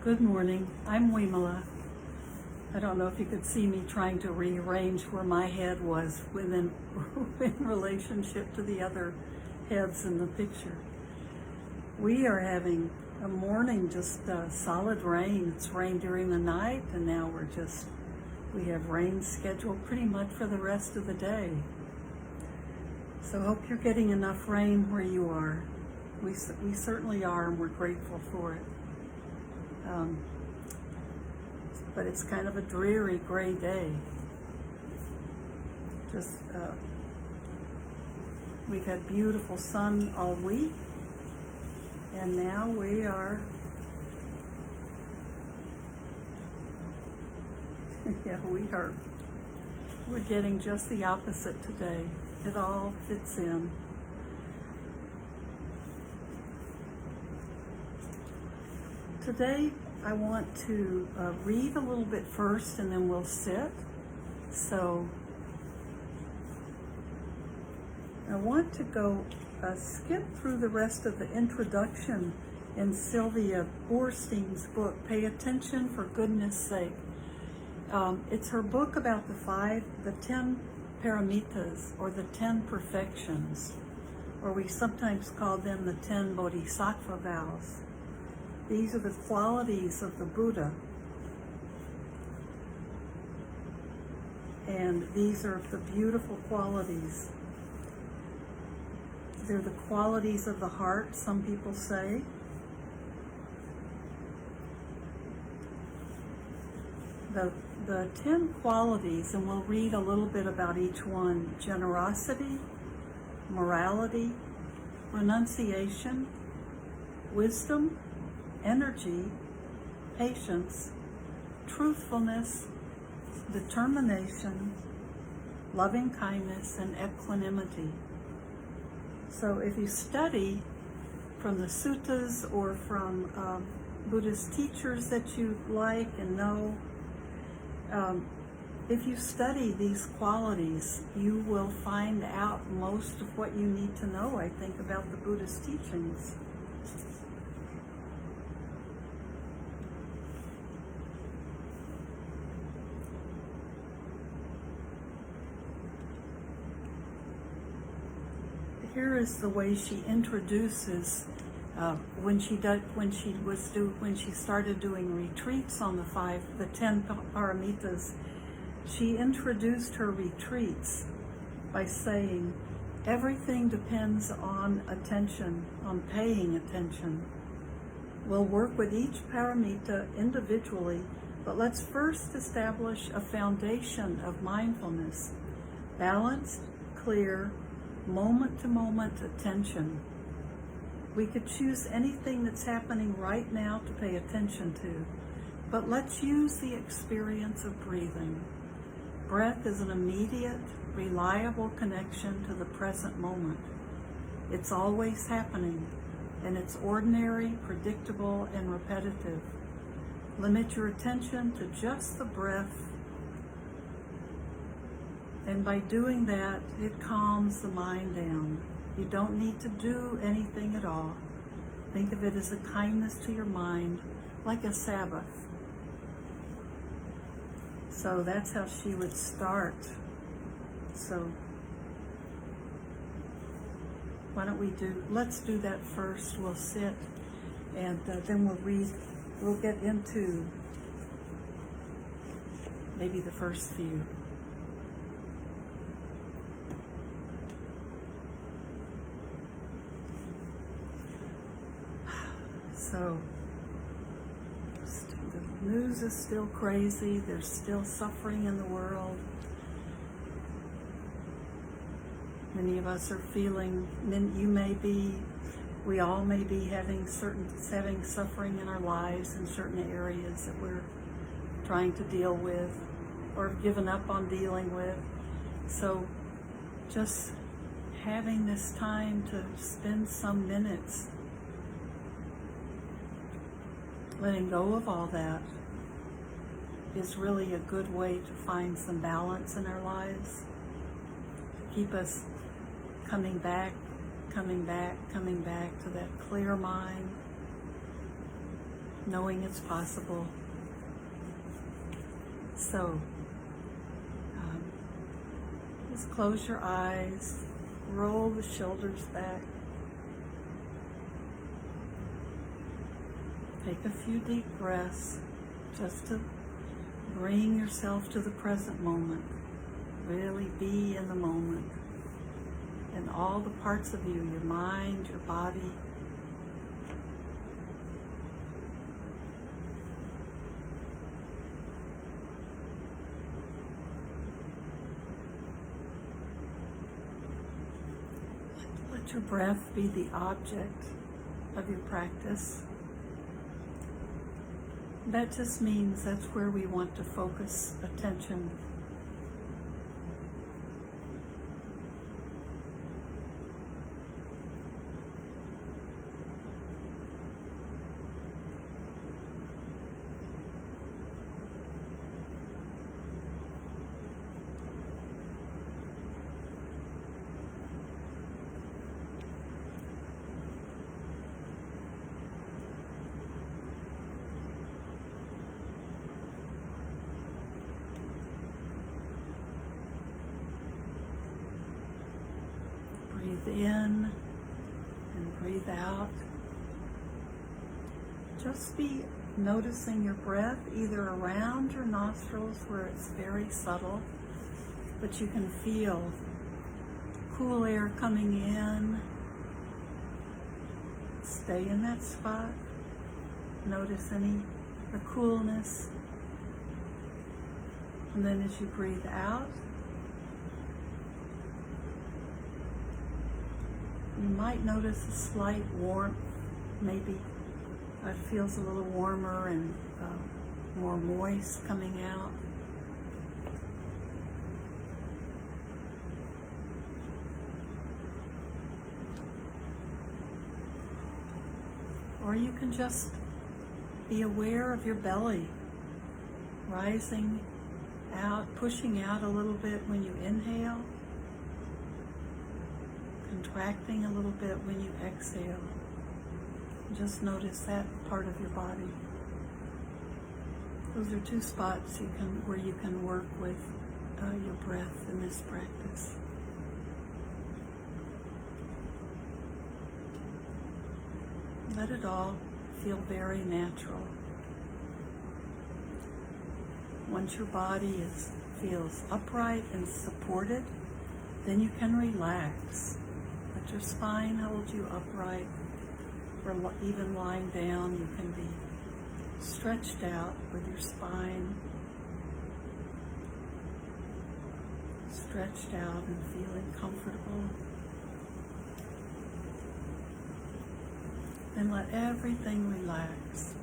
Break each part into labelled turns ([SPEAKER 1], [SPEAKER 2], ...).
[SPEAKER 1] Good morning. I'm Vimala. I don't know if you could see me trying to rearrange where my head was in relationship to the other heads in the picture. We are having a morning, just solid rain. It's rained during the night, and now we have rain scheduled pretty much for the rest of the day. So hope you're getting enough rain where you are. We certainly are, and we're grateful for it. But it's kind of a dreary gray day. We've had beautiful sun all week, and now we are we're getting just the opposite today. It all fits in. Today, I want to read a little bit first, and then we'll sit. So, I want to go skip through the rest of the introduction in Sylvia Boorstein's book, Pay Attention for Goodness Sake. It's her book about the 10 paramitas, or the 10 perfections, or we sometimes call them the 10 Bodhisattva Vows. These are the qualities of the Buddha. And these are the beautiful qualities. They're the qualities of the heart, some people say. The 10 qualities, and we'll read a little bit about each one: generosity, morality, renunciation, wisdom, energy, patience, truthfulness, determination, loving kindness, and equanimity. So if you study from the suttas or from Buddhist teachers that you like and know, if you study these qualities, you will find out most of what you need to know, I think, about the Buddhist teachings. Here is the way she introduces when she started doing retreats on the 10 paramitas. She introduced her retreats by saying, everything depends on attention, on paying attention. We'll work with each paramita individually, but let's first establish a foundation of mindfulness, balanced, clear, moment-to-moment attention. We could choose anything that's happening right now to pay attention to, but let's use the experience of breathing. Breath is an immediate, reliable connection to the present moment. It's always happening, and it's ordinary, predictable, and repetitive. Limit your attention to just the breath, and by doing that, it calms the mind down. You don't need to do anything at all. Think of it as a kindness to your mind, like a Sabbath. So that's how she would start. So why don't let's do that first. We'll sit, and then we'll get into maybe the first few. So, the news is still crazy. There's still suffering in the world. Many of us are feeling, we all may be having suffering in our lives in certain areas that we're trying to deal with or have given up on dealing with. So, just having this time to spend some minutes letting go of all that is really a good way to find some balance in our lives, to keep us coming back to that clear mind, knowing it's possible. So, just close your eyes, roll the shoulders back. Take a few deep breaths just to bring yourself to the present moment. Really be in the moment. And all the parts of you, your mind, your body. Let your breath be the object of your practice. That just means that's where we want to focus attention. Breathe in and breathe out. Just be noticing your breath either around your nostrils where it's very subtle, but you can feel cool air coming in. Stay in that spot. Notice the coolness. And then as you breathe out, you might notice a slight warmth, maybe it feels a little warmer and more moist coming out. Or you can just be aware of your belly rising out, pushing out a little bit when you inhale, contracting a little bit when you exhale. Just notice that part of your body. Those are two spots where you can work with your breath in this practice. Let it all feel very natural. Once your body feels upright and supported, then you can relax. Let your spine hold you upright, or even lying down, you can be stretched out with your spine stretched out and feeling comfortable. And let everything relax.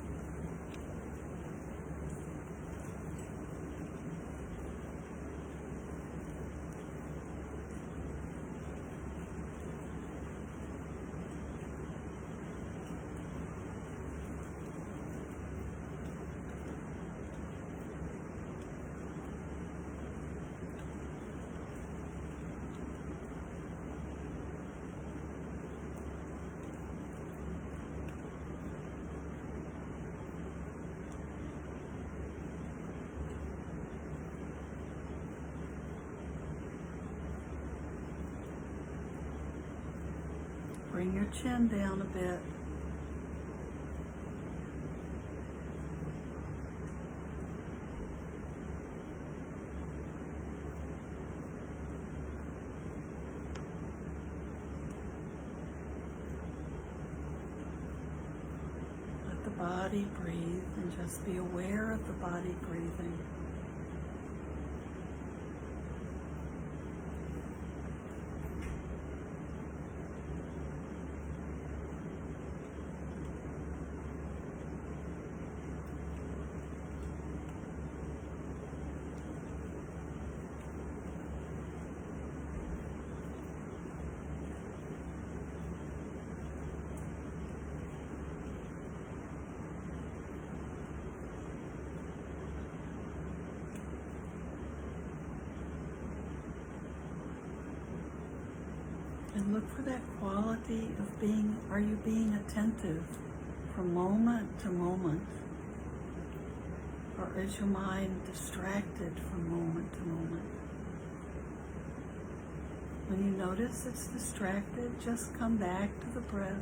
[SPEAKER 1] Bring your chin down a bit. Let the body breathe and just be aware of the body breathing. And look for that quality of are you being attentive for from moment to moment? Or is your mind distracted from moment to moment? When you notice it's distracted, just come back to the breath.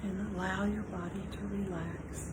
[SPEAKER 1] And allow your body to relax.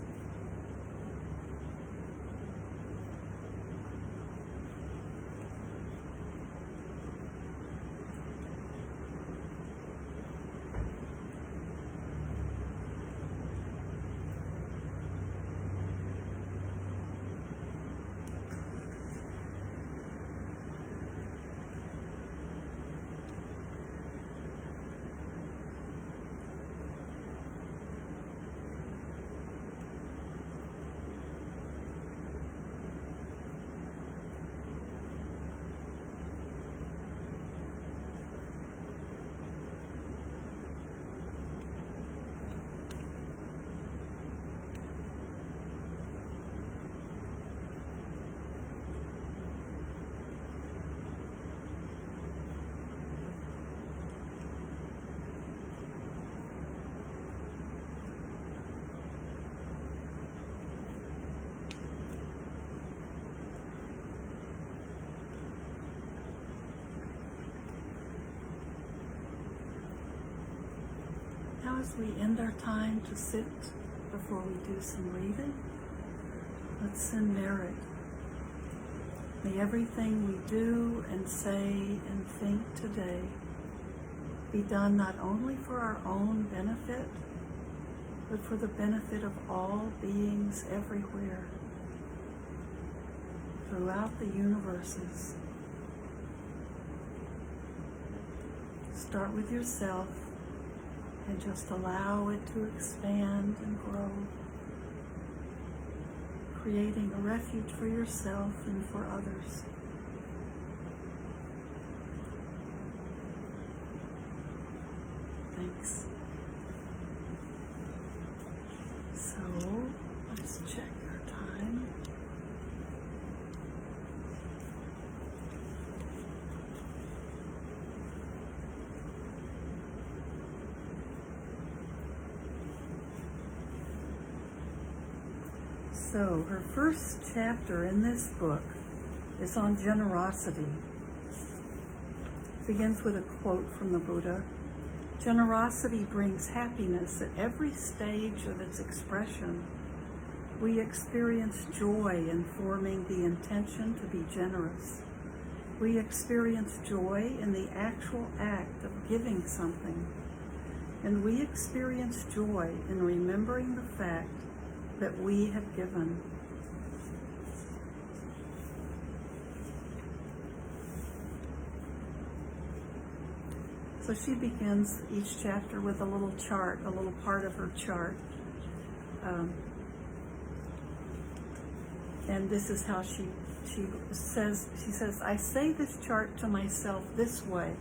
[SPEAKER 1] Now as we end our time to sit before we do some reading, let's send merit. May everything we do and say and think today be done not only for our own benefit, but for the benefit of all beings everywhere, throughout the universes. Start with yourself and just allow it to expand and grow, creating a refuge for yourself and for others. Thanks. So, let's check our time. So, her first chapter in this book is on generosity. It begins with a quote from the Buddha. Generosity brings happiness at every stage of its expression. We experience joy in forming the intention to be generous. We experience joy in the actual act of giving something. And we experience joy in remembering the fact that we have given. So she begins each chapter with a little chart, a little part of her chart. And this is how she says, I say this chart to myself this way.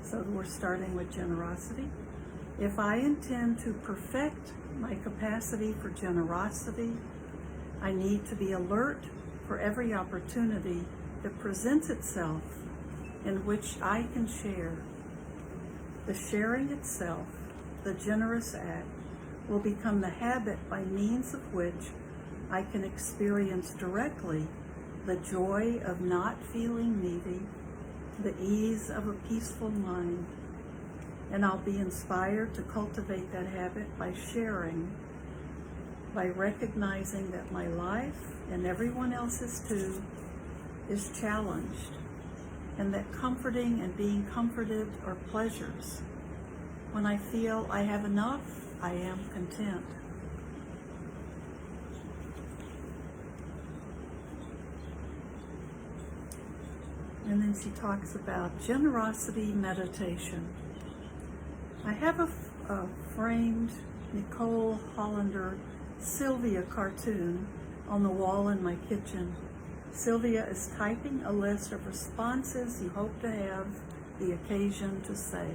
[SPEAKER 1] So we're starting with generosity. If I intend to perfect my capacity for generosity, I need to be alert for every opportunity that presents itself in which I can share. The sharing itself, the generous act, will become the habit by means of which I can experience directly the joy of not feeling needy, the ease of a peaceful mind, and I'll be inspired to cultivate that habit by sharing, by recognizing that my life, and everyone else's too, is challenged, and that comforting and being comforted are pleasures, When I feel I have enough, I am content. And then she talks about generosity meditation. I have a framed Nicole Hollander Sylvia cartoon on the wall in my kitchen. Sylvia is typing a list of responses you hope to have the occasion to say.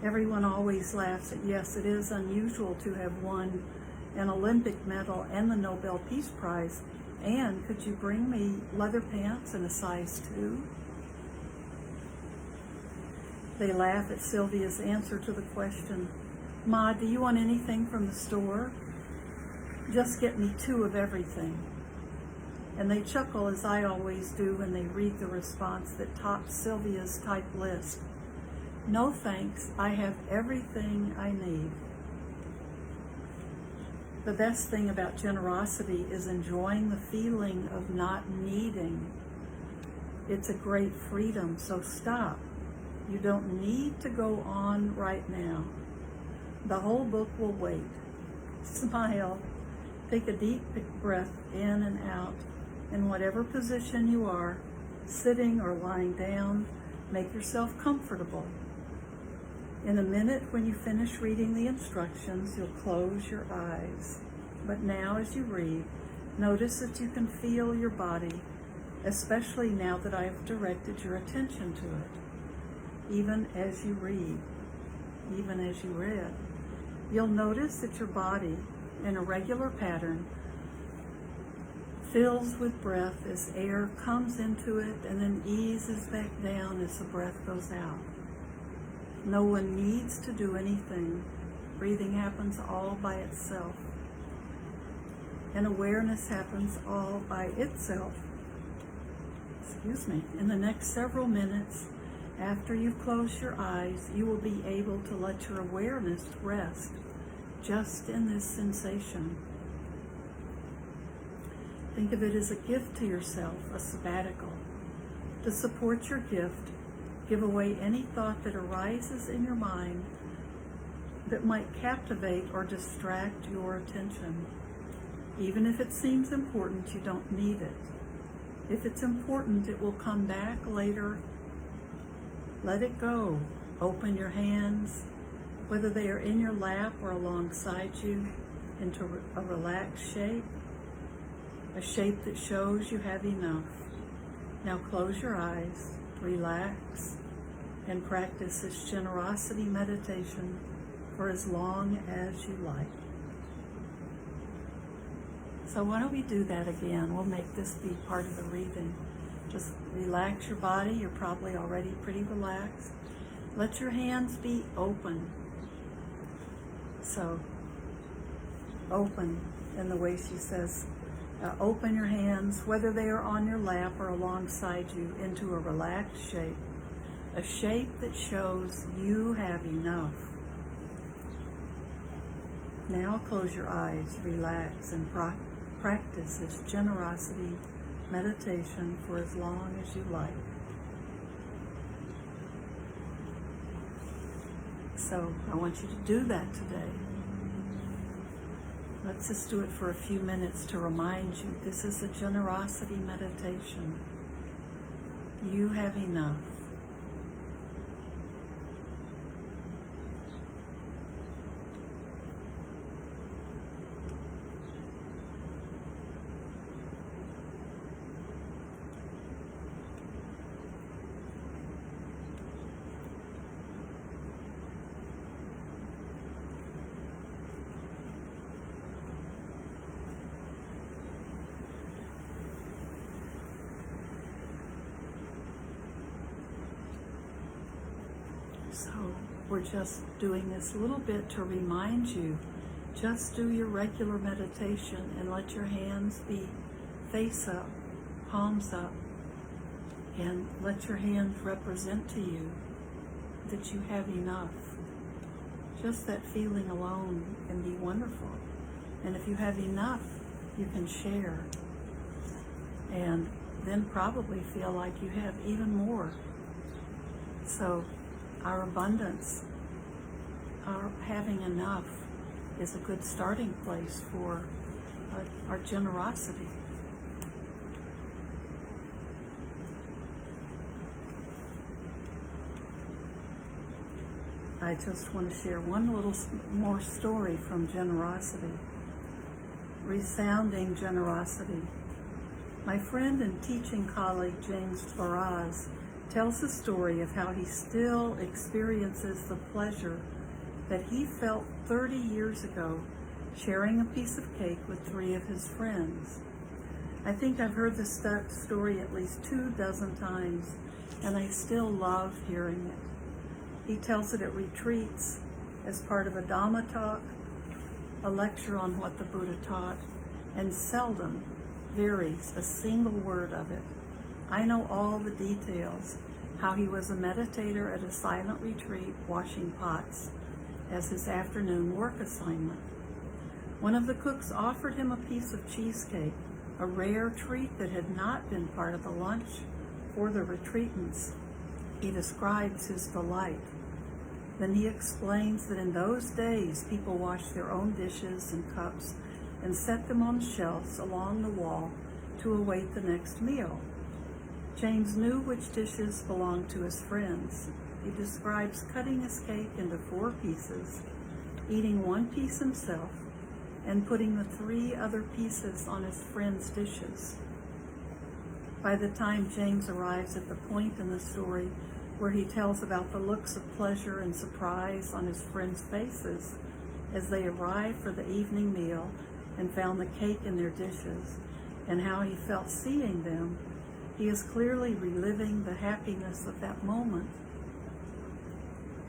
[SPEAKER 1] Everyone always laughs at, yes, it is unusual to have won an Olympic medal and the Nobel Peace Prize. And could you bring me leather pants in a size 2? They laugh at Sylvia's answer to the question, Ma, do you want anything from the store? Just get me 2 of everything. And they chuckle, as I always do, when they read the response that tops Sylvia's type list. No thanks, I have everything I need. The best thing about generosity is enjoying the feeling of not needing. It's a great freedom, so stop. You don't need to go on right now. The whole book will wait. Smile. Take a deep breath in and out. In whatever position you are, sitting or lying down, make yourself comfortable. In a minute, when you finish reading the instructions, you'll close your eyes. But now, as you read, notice that you can feel your body, especially now that I have directed your attention to it. Even as you read, even as you read, you'll notice that your body, in a regular pattern, fills with breath as air comes into it and then eases back down as the breath goes out. No one needs to do anything. Breathing happens all by itself. And awareness happens all by itself. In the next several minutes, after you've closed your eyes, you will be able to let your awareness rest just in this sensation. Think of it as a gift to yourself, a sabbatical. To support your gift, give away any thought that arises in your mind that might captivate or distract your attention. Even if it seems important, you don't need it. If it's important, it will come back later. Let it go. Open your hands, whether they are in your lap or alongside you, into a relaxed shape, a shape that shows you have enough. Now close your eyes, relax, and practice this generosity meditation for as long as you like. So why don't we do that again? We'll make this be part of the reading. Just relax your body. You're probably already pretty relaxed. Let your hands be open. So, open in the way she says, open your hands, whether they are on your lap or alongside you, into a relaxed shape. A shape that shows you have enough. Now close your eyes, relax, and practice this generosity meditation for as long as you like. So I want you to do that today. Let's just do it for a few minutes to remind you this is a generosity meditation. You have enough. So we're just doing this a little bit to remind you, just do your regular meditation and let your hands be face up, palms up, and let your hands represent to you that you have enough. Just that feeling alone can be wonderful. And if you have enough, you can share. And then probably feel like you have even more. So our abundance having enough is a good starting place for our generosity. I just want to share one little more story from generosity. Resounding generosity. My friend and teaching colleague James Faraz tells the story of how he still experiences the pleasure that he felt 30 years ago sharing a piece of cake with 3 of his friends. I think I've heard this story at least 24 times, and I still love hearing it. He tells it at retreats, as part of a Dhamma talk, a lecture on what the Buddha taught, and seldom varies a single word of it. I know all the details, how he was a meditator at a silent retreat washing pots as his afternoon work assignment. One of the cooks offered him a piece of cheesecake, a rare treat that had not been part of the lunch for the retreatants. He describes his delight. Then he explains that in those days, people washed their own dishes and cups and set them on shelves along the wall to await the next meal. James knew which dishes belonged to his friends. He describes cutting his cake into 4 pieces, eating 1 piece himself, and putting the 3 other pieces on his friends' dishes. By the time James arrives at the point in the story where he tells about the looks of pleasure and surprise on his friends' faces as they arrived for the evening meal and found the cake in their dishes, and how he felt seeing them, he is clearly reliving the happiness of that moment.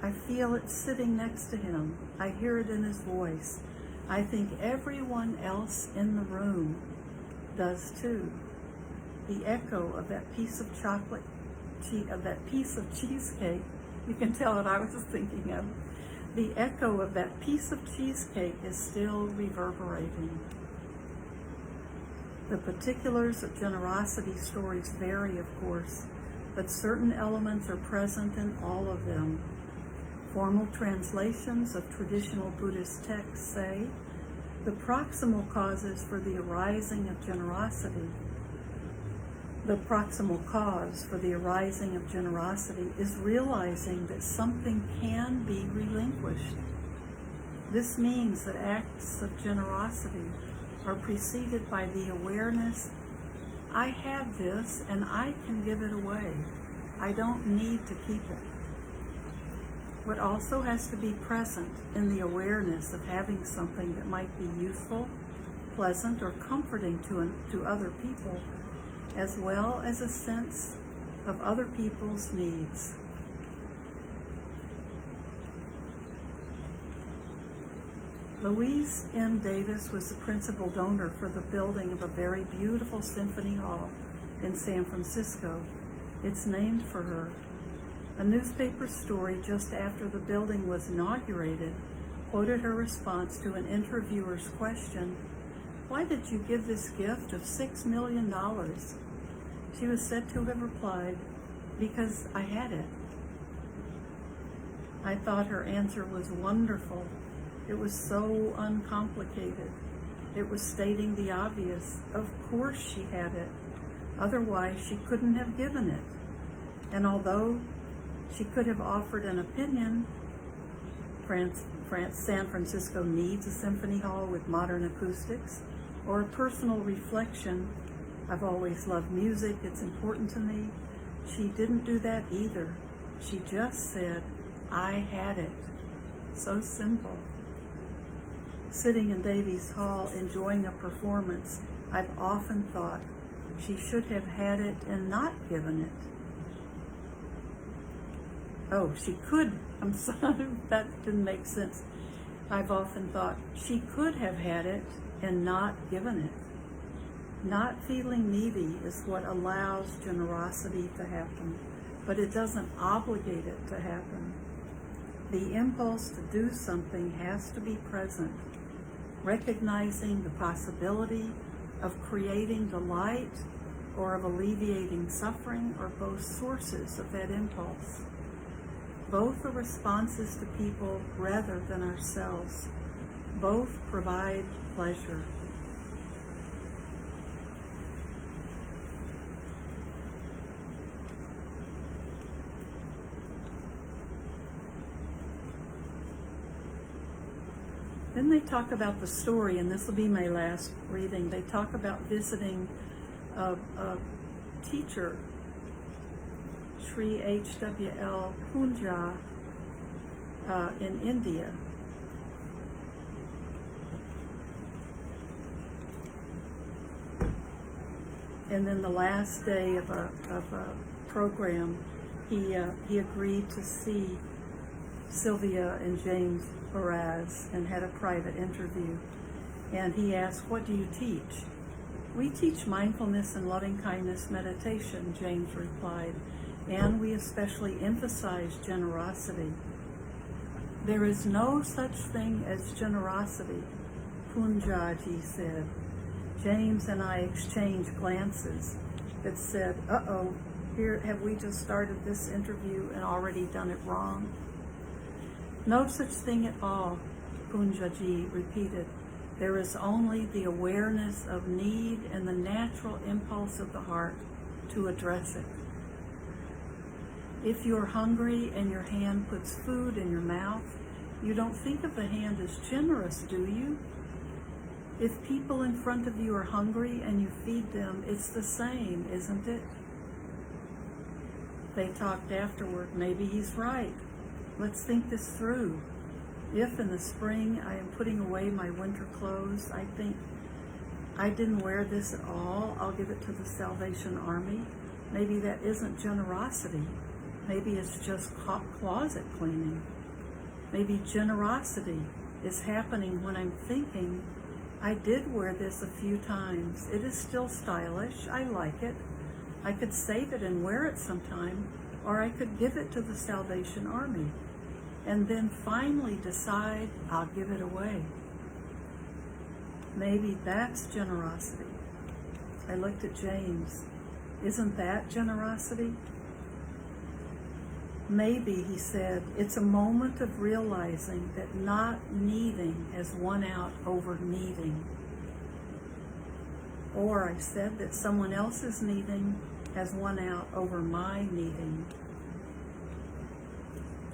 [SPEAKER 1] I feel it sitting next to him. I hear it in his voice. I think everyone else in the room does too. The echo of that piece of cheesecake, you can tell what I was thinking of. The echo of that piece of cheesecake is still reverberating. The particulars of generosity stories vary, of course, but certain elements are present in all of them. Formal translations of traditional Buddhist texts say, the proximal causes for the arising of generosity. The proximal cause for the arising of generosity is realizing that something can be relinquished. This means that acts of generosity are preceded by the awareness, I have this and I can give it away. I don't need to keep it. What also has to be present in the awareness of having something that might be useful, pleasant, or comforting to other people, as well as a sense of other people's needs. Louise M. Davis was the principal donor for the building of a very beautiful symphony hall in San Francisco. It's named for her. A newspaper story just after the building was inaugurated quoted her response to an interviewer's question, "Why did you give this gift of $6 million? She was said to have replied, "Because I had it." I thought her answer was wonderful. It was so uncomplicated. It was stating the obvious. Of course she had it. Otherwise she couldn't have given it. And although she could have offered an opinion, San Francisco needs a symphony hall with modern acoustics, or a personal reflection, I've always loved music, it's important to me, she didn't do that either. She just said, I had it. So simple. Sitting in Davies Hall enjoying a performance, I've often thought she should have had it and not given it. Oh, she could. I'm sorry, that didn't make sense. I've often thought she could have had it and not given it. Not feeling needy is what allows generosity to happen, but it doesn't obligate it to happen. The impulse to do something has to be present. Recognizing the possibility of creating delight or of alleviating suffering are both sources of that impulse. Both are responses to people rather than ourselves. Both provide pleasure. Then they talk about the story, and this will be my last reading. They talk about visiting a teacher, Sri H.W.L. Punja, in India. And then the last day of a program, he agreed to see Sylvia and James Baraz and had a private interview. And he asked, "What do you teach?" "We teach mindfulness and loving kindness meditation," James replied, "and we especially emphasize generosity." "There is no such thing as generosity," Punjaji said. James and I exchanged glances that said, "Uh-oh, here have we just started this interview and already done it wrong?" "No such thing at all," Punjaji repeated. "There is only the awareness of need and the natural impulse of the heart to address it. If you're hungry and your hand puts food in your mouth, you don't think of the hand as generous, do you? If people in front of you are hungry and you feed them, it's the same, isn't it?" They talked afterward. "Maybe he's right. Let's think this through. If in the spring I am putting away my winter clothes, I think, I didn't wear this at all, I'll give it to the Salvation Army. Maybe that isn't generosity. Maybe it's just closet cleaning. Maybe generosity is happening when I'm thinking, I did wear this a few times. It is still stylish. I like it. I could save it and wear it sometime, or I could give it to the Salvation Army, and then finally decide I'll give it away. Maybe that's generosity." I looked at James. "Isn't that generosity?" "Maybe," he said, "it's a moment of realizing that not needing has won out over needing." Or I said that someone else's needing has won out over my needing.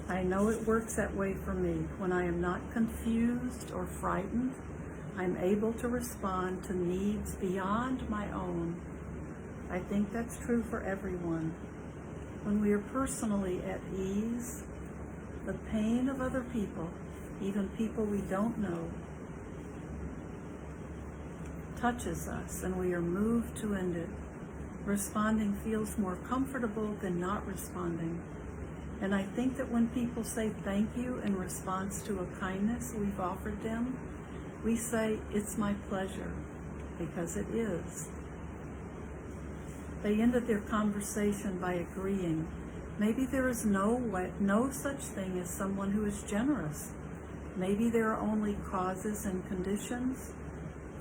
[SPEAKER 1] I know it works that way for me. When I am not confused or frightened, I'm able to respond to needs beyond my own. I think that's true for everyone. When we are personally at ease, the pain of other people, even people we don't know, touches us and we are moved to end it. Responding feels more comfortable than not responding. And I think that when people say thank you in response to a kindness we've offered them, we say, "It's my pleasure," because it is. They ended their conversation by agreeing, maybe there is no such thing as someone who is generous. Maybe there are only causes and conditions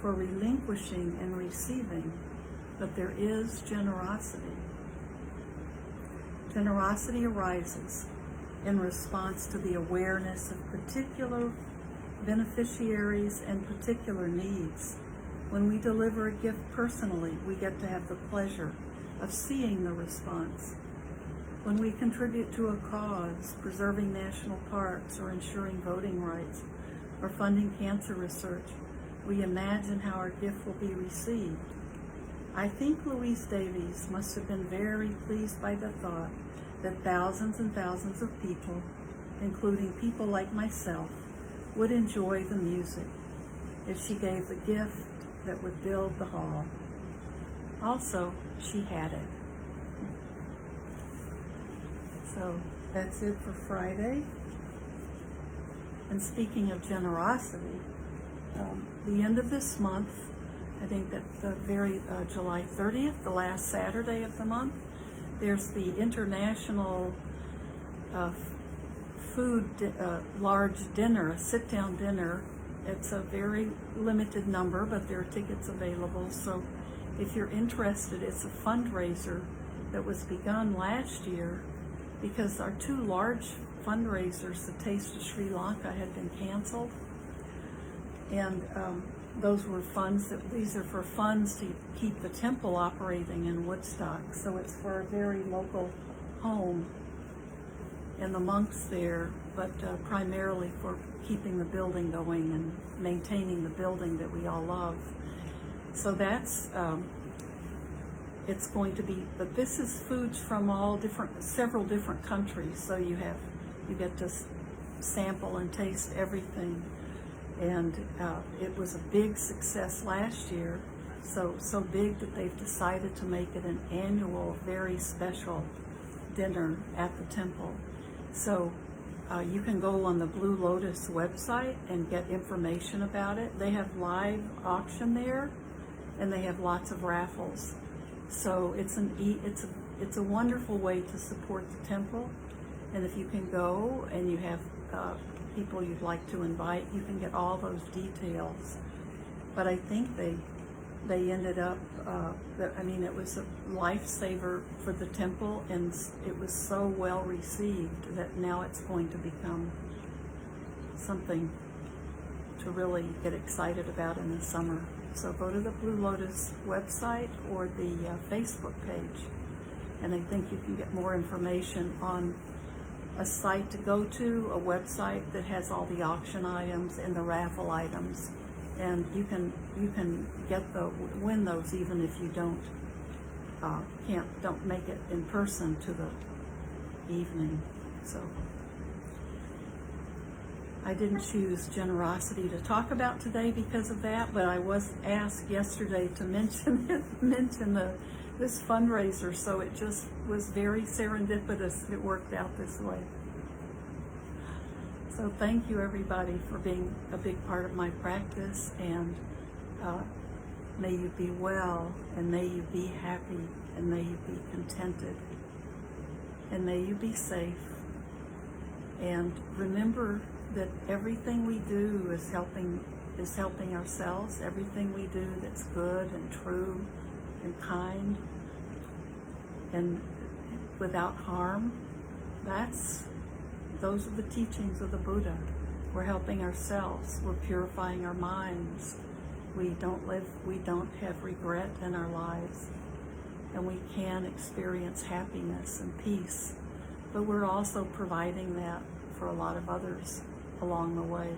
[SPEAKER 1] for relinquishing and receiving, but there is generosity. Generosity arises in response to the awareness of particular beneficiaries and particular needs. When we deliver a gift personally, we get to have the pleasure of seeing the response. When we contribute to a cause, preserving national parks or ensuring voting rights or funding cancer research, we imagine how our gift will be received. I think Louise Davies must have been very pleased by the thought that thousands and thousands of people, including people like myself, would enjoy the music if she gave the gift that would build the hall. Also, she had it. So that's it for Friday. And speaking of generosity, the end of this month, I think that the very July 30th, the last Saturday of the month, there's the International large dinner, a sit-down dinner. It's a very limited number, but there are tickets available. So if you're interested, it's a fundraiser that was begun last year because our two large fundraisers, the Taste of Sri Lanka, had been canceled. And those were funds these are for funds to keep the temple operating in Woodstock. So it's for a very local home and the monks there, but primarily for keeping the building going and maintaining the building that we all love. So that's, it's going to be, but this is foods from several different countries. So you get to sample and taste everything. And it was a big success last year, so big that they've decided to make it an annual, very special dinner at the temple. So you can go on the Blue Lotus website and get information about it. They have live auction there, and they have lots of raffles. So it's a wonderful way to support the temple. And if you can go and you have people you'd like to invite, you can get all those details. But I think they ended up, it was a lifesaver for the temple, and it was so well received that now it's going to become something to really get excited about in the summer. So go to the Blue Lotus website or the Facebook page, and I think you can get more information on a site to go to, a website that has all the auction items and the raffle items, and you can win those even if you don't make it in person to the evening. So I didn't choose generosity to talk about today because of that, but I was asked yesterday to mention this fundraiser, so it just was very serendipitous. It worked out this way. So thank you, everybody, for being a big part of my practice, and may you be well, and may you be happy, and may you be contented, and may you be safe. And remember that everything we do is helping ourselves. Everything we do that's good and true and kind and without harm, those are the teachings of the Buddha. We're helping ourselves. We're purifying our minds. We don't have regret in our lives, and we can experience happiness and peace. But we're also providing that for a lot of others along the way.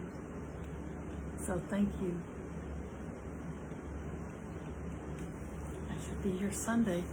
[SPEAKER 1] So thank you. I should be here Sunday.